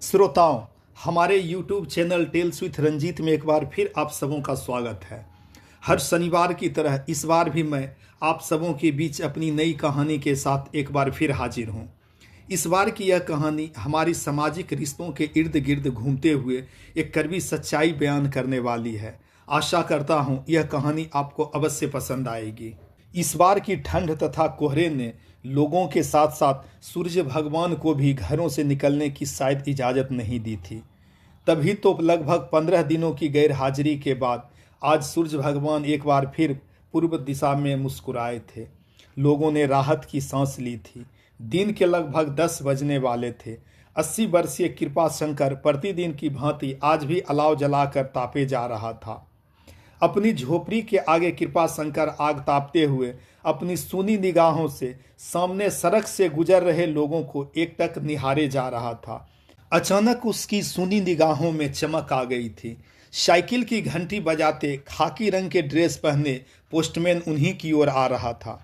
श्रोताओं, हमारे YouTube channel tales with Ranjeet में एक बार फिर आप सबों का स्वागत है। हर शनिवार की तरह इस बार भी मैं आप सबों के बीच अपनी नई कहानी के साथ एक बार फिर हाजिर हूँ। इस बार की यह कहानी हमारी सामाजिक रिश्तों के इर्द गिर्द घूमते हुए एक कड़वी सच्चाई बयान करने वाली है। आशा करता हूँ यह कहानी आपको अवश्य पसंद आएगी। इस बार की ठंड तथा कोहरे ने लोगों के साथ साथ सूर्य भगवान को भी घरों से निकलने की शायद इजाज़त नहीं दी थी। तभी तो लगभग 15 दिनों की गैर हाजिरी के बाद आज सूर्य भगवान एक बार फिर पूर्व दिशा में मुस्कुराए थे। लोगों ने राहत की सांस ली थी। दिन के लगभग 10 बजने वाले थे। 80 वर्षीय कृपा शंकर प्रतिदिन की भांति आज भी अलाव जलाकर तापे जा रहा था। अपनी झोपड़ी के आगे कृपा शंकर आग तापते हुए अपनी सूनी निगाहों से सामने सड़क से गुजर रहे लोगों को एकटक निहारे जा रहा था। अचानक उसकी सूनी निगाहों में चमक आ गई थी। साइकिल की घंटी बजाते खाकी रंग के ड्रेस पहने पोस्टमैन उन्हीं की ओर आ रहा था।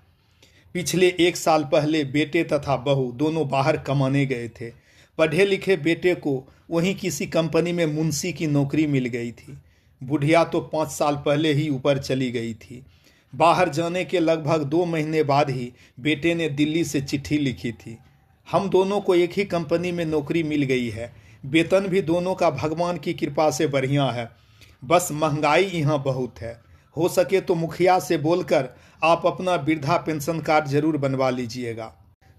पिछले 1 साल पहले बेटे तथा बहू दोनों बाहर कमाने गए थे। पढ़े लिखे बेटे को वहीं किसी कंपनी में मुंशी की नौकरी मिल गई थी। बुढ़िया तो 5 साल पहले ही ऊपर चली गई थी। बाहर जाने के लगभग 2 महीने बाद ही बेटे ने दिल्ली से चिट्ठी लिखी थी। हम दोनों को एक ही कंपनी में नौकरी मिल गई है। वेतन भी दोनों का भगवान की कृपा से बढ़िया है। बस महंगाई यहाँ बहुत है। हो सके तो मुखिया से बोलकर आप अपना वृद्धा पेंशन कार्ड जरूर बनवा लीजिएगा।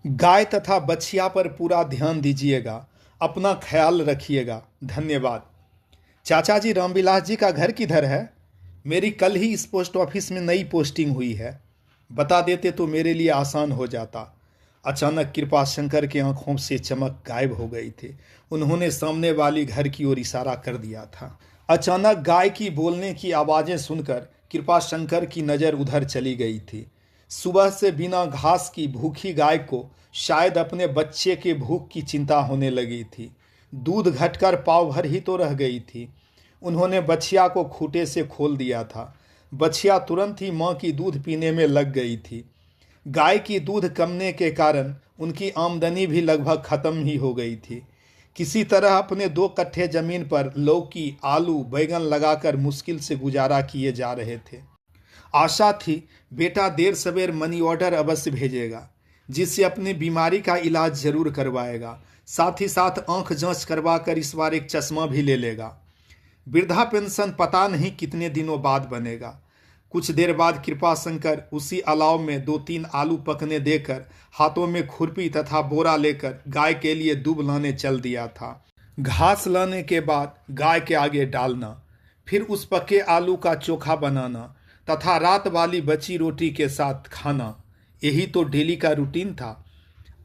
गाय तथा बछिया पर पूरा ध्यान दीजिएगा। अपना ख्याल रखिएगा। धन्यवाद। चाचा जी, रामविलास जी का घर किधर है? मेरी कल ही इस पोस्ट ऑफिस में नई पोस्टिंग हुई है। बता देते तो मेरे लिए आसान हो जाता। अचानक कृपा शंकर की आंखों से चमक गायब हो गई थी। उन्होंने सामने वाली घर की ओर इशारा कर दिया था। अचानक गाय की बोलने की आवाज़ें सुनकर कृपा शंकर की नज़र उधर चली गई थी। सुबह से बिना घास की भूखी गाय को शायद अपने बच्चे के भूख की चिंता होने लगी थी। दूध घटकर पाव भर ही तो रह गई थी। उन्होंने बछिया को खूंटे से खोल दिया था। बछिया तुरंत ही माँ की दूध पीने में लग गई थी। गाय की दूध कमने के कारण उनकी आमदनी भी लगभग खत्म ही हो गई थी। किसी तरह अपने 2 कट्ठे जमीन पर लौकी, आलू, बैगन लगाकर मुश्किल से गुजारा किए जा रहे थे। आशा थी बेटा देर सवेर मनी ऑर्डर अवश्य भेजेगा, जिससे अपनी बीमारी का इलाज जरूर करवाएगा। साथ ही साथ आंख जांच करवाकर इस बार एक चश्मा भी ले लेगा। वृद्धा पेंशन पता नहीं कितने दिनों बाद बनेगा। कुछ देर बाद कृपा शंकर उसी अलाव में 2-3 आलू पकने देकर हाथों में खुरपी तथा बोरा लेकर गाय के लिए दूब लाने चल दिया था। घास लाने के बाद गाय के आगे डालना, फिर उस पके आलू का चोखा बनाना तथा रात वाली बची रोटी के साथ खाना, यही तो डेली का रूटीन था।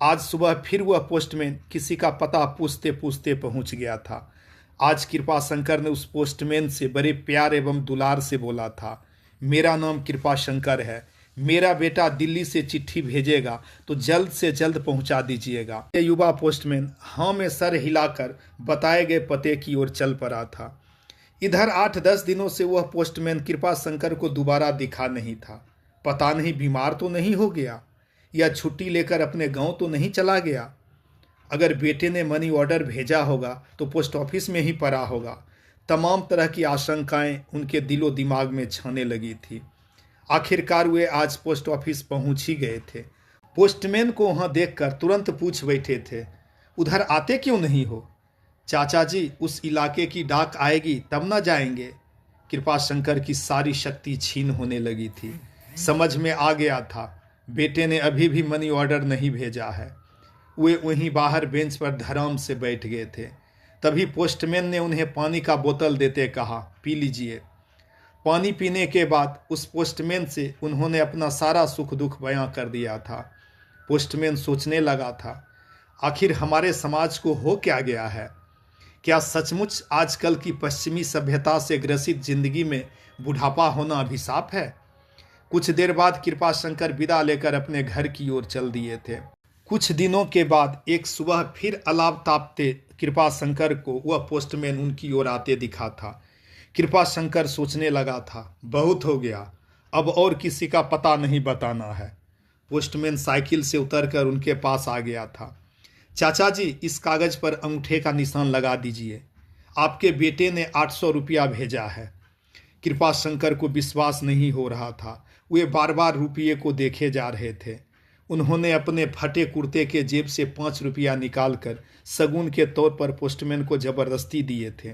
आज सुबह फिर वह पोस्टमैन किसी का पता पूछते पूछते पहुंच गया था। आज कृपा शंकर ने उस पोस्टमैन से बड़े प्यार एवं दुलार से बोला था, मेरा नाम कृपा शंकर है। मेरा बेटा दिल्ली से चिट्ठी भेजेगा तो जल्द से जल्द पहुंचा दीजिएगा। ये युवा पोस्टमैन हाँ में सर हिलाकर बताए गए पते की ओर चल पड़ा था। इधर 8-10 दिनों से वह पोस्टमैन कृपा शंकर को दोबारा दिखा नहीं था। पता नहीं बीमार तो नहीं हो गया या छुट्टी लेकर अपने गांव तो नहीं चला गया। अगर बेटे ने मनी ऑर्डर भेजा होगा तो पोस्ट ऑफिस में ही पड़ा होगा। तमाम तरह की आशंकाएं उनके दिलो दिमाग में छाने लगी थी। आखिरकार वे आज पोस्ट ऑफिस पहुंच ही गए थे। पोस्टमैन को वहां देखकर तुरंत पूछ बैठे थे, उधर आते क्यों नहीं हो? चाचा जी, उस इलाके की डाक आएगी तब न जाएंगे। कृपा शंकर की सारी शक्ति छीन होने लगी थी। समझ में आ गया था बेटे ने अभी भी मनी ऑर्डर नहीं भेजा है। वे वहीं बाहर बेंच पर धराम से बैठ गए थे। तभी पोस्टमैन ने उन्हें पानी का बोतल देते कहा, पी लीजिए। पानी पीने के बाद उस पोस्टमैन से उन्होंने अपना सारा सुख दुख बयां कर दिया था। पोस्टमैन सोचने लगा था, आखिर हमारे समाज को हो क्या गया है? क्या सचमुच आजकल की पश्चिमी सभ्यता से ग्रसित जिंदगी में बुढ़ापा होना अभिशाप है? कुछ देर बाद कृपा शंकर विदा लेकर अपने घर की ओर चल दिए थे। कुछ दिनों के बाद एक सुबह फिर अलाव तापते कृपा शंकर को वह पोस्टमैन उनकी ओर आते दिखा था। कृपा शंकर सोचने लगा था, बहुत हो गया, अब और किसी का पता नहीं बताना है। पोस्टमैन साइकिल से उतरकर उनके पास आ गया था। चाचा जी, इस कागज पर अंगूठे का निशान लगा दीजिए, आपके बेटे ने 800 रुपया भेजा है। कृपा शंकर को विश्वास नहीं हो रहा था। वे बार बार रुपये को देखे जा रहे थे। उन्होंने अपने फटे कुर्ते के जेब से 5 रुपया निकालकर शगुन के तौर पर पोस्टमैन को जबरदस्ती दिए थे।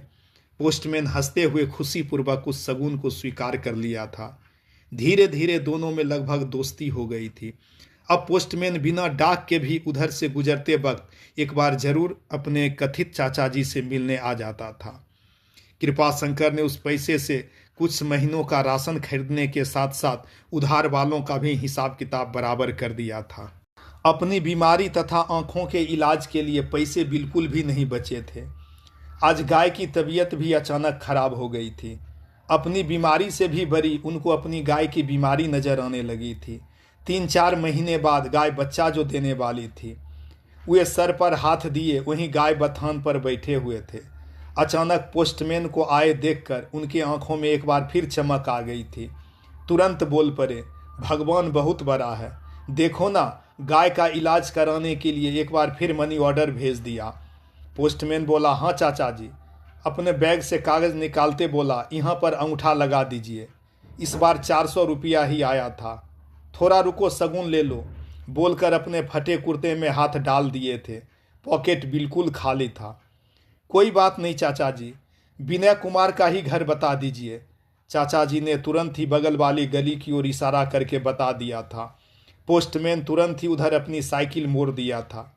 पोस्टमैन हंसते हुए खुशीपूर्वक उस शगुन को स्वीकार कर लिया था। धीरे धीरे दोनों में लगभग दोस्ती हो गई थी। अब पोस्टमैन बिना डाक के भी उधर से गुजरते वक्त एक बार जरूर अपने कथित चाचा जी से मिलने आ जाता था। कृपा शंकर ने उस पैसे से कुछ महीनों का राशन खरीदने के साथ साथ उधार वालों का भी हिसाब किताब बराबर कर दिया था। अपनी बीमारी तथा आंखों के इलाज के लिए पैसे बिल्कुल भी नहीं बचे थे। आज गाय की तबीयत भी अचानक खराब हो गई थी। अपनी बीमारी से भी बड़ी उनको अपनी गाय की बीमारी नजर आने लगी थी। 3-4 महीने बाद गाय बच्चा जो देने वाली थी। वे सर पर हाथ दिए वहीं गाय बथान पर बैठे हुए थे। अचानक पोस्टमैन को आए देखकर उनकी आंखों में एक बार फिर चमक आ गई थी। तुरंत बोल पड़े, भगवान बहुत बड़ा है, देखो ना, गाय का इलाज कराने के लिए एक बार फिर मनी ऑर्डर भेज दिया। पोस्टमैन बोला, हाँ चाचा जी। अपने बैग से कागज़ निकालते बोला, यहाँ पर अंगूठा लगा दीजिए। इस बार 400 रुपया ही आया था। थोड़ा रुको, शगुन ले लो, बोलकर अपने फटे कुर्ते में हाथ डाल दिए थे। पॉकेट बिल्कुल खाली था। कोई बात नहीं चाचा जी, विनय कुमार का ही घर बता दीजिए। चाचा जी ने तुरंत ही बगल वाली गली की ओर इशारा करके बता दिया था। पोस्टमैन तुरंत ही उधर अपनी साइकिल मोड़ दिया था।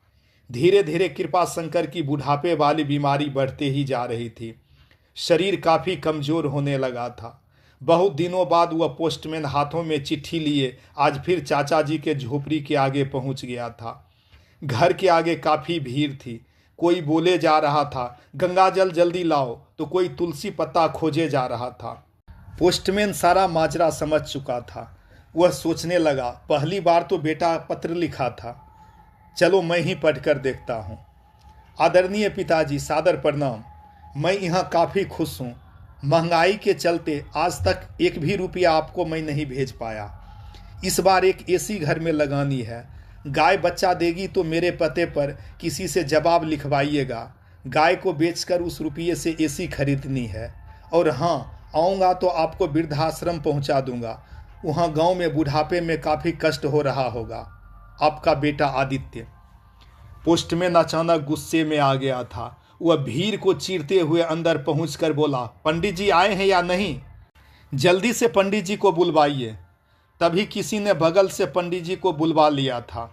धीरे धीरे कृपा शंकर की बुढ़ापे वाली बीमारी बढ़ते ही जा रही थी। शरीर काफ़ी कमज़ोर होने लगा था। बहुत दिनों बाद वह पोस्टमैन हाथों में चिट्ठी लिए आज फिर चाचा जी के झोपड़ी के आगे पहुंच गया था। घर के आगे काफ़ी भीड़ थी। कोई बोले जा रहा था, गंगा जल जल्दी लाओ, तो कोई तुलसी पत्ता खोजे जा रहा था। पोस्टमैन सारा माजरा समझ चुका था। वह सोचने लगा, पहली बार तो बेटा पत्र लिखा था, चलो मैं ही पढ़कर देखता हूँ। आदरणीय पिताजी, सादर प्रणाम। मैं यहाँ काफ़ी खुश हूँ। महंगाई के चलते आज तक एक भी रुपया आपको मैं नहीं भेज पाया। इस बार एक एसी घर में लगानी है। गाय बच्चा देगी तो मेरे पते पर किसी से जवाब लिखवाइएगा। गाय को बेचकर उस रुपये से एसी खरीदनी है। और हाँ, आऊँगा तो आपको वृद्धाश्रम पहुँचा दूँगा। वहाँ गांव में बुढ़ापे में काफ़ी कष्ट हो रहा होगा। आपका बेटा आदित्य। पोस्टमैन अचानक गुस्से में आ गया था। वह भीड़ को चीरते हुए अंदर पहुंचकर बोला, पंडित जी आए हैं या नहीं? जल्दी से पंडित जी को बुलवाइए। तभी किसी ने बगल से पंडित जी को बुलवा लिया था।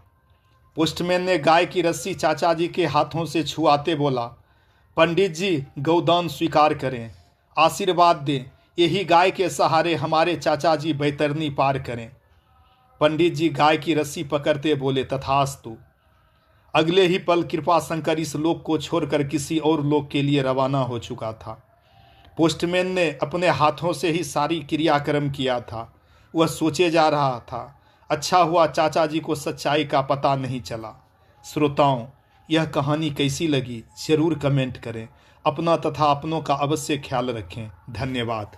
पोस्टमैन ने गाय की रस्सी चाचा जी के हाथों से छुआते बोला, पंडित जी गौदान स्वीकार करें, आशीर्वाद दें, यही गाय के सहारे हमारे चाचा जी बैतरनी पार करें। पंडित जी गाय की रस्सी पकड़ते बोले, तथास्तु। अगले ही पल कृपा शंकर इस लोक को छोड़कर किसी और लोक के लिए रवाना हो चुका था। पोस्टमैन ने अपने हाथों से ही सारी क्रियाक्रम किया था। वह सोचे जा रहा था, अच्छा हुआ चाचा जी को सच्चाई का पता नहीं चला। श्रोताओं, यह कहानी कैसी लगी जरूर कमेंट करें। अपना तथा अपनों का अवश्य ख्याल रखें। धन्यवाद।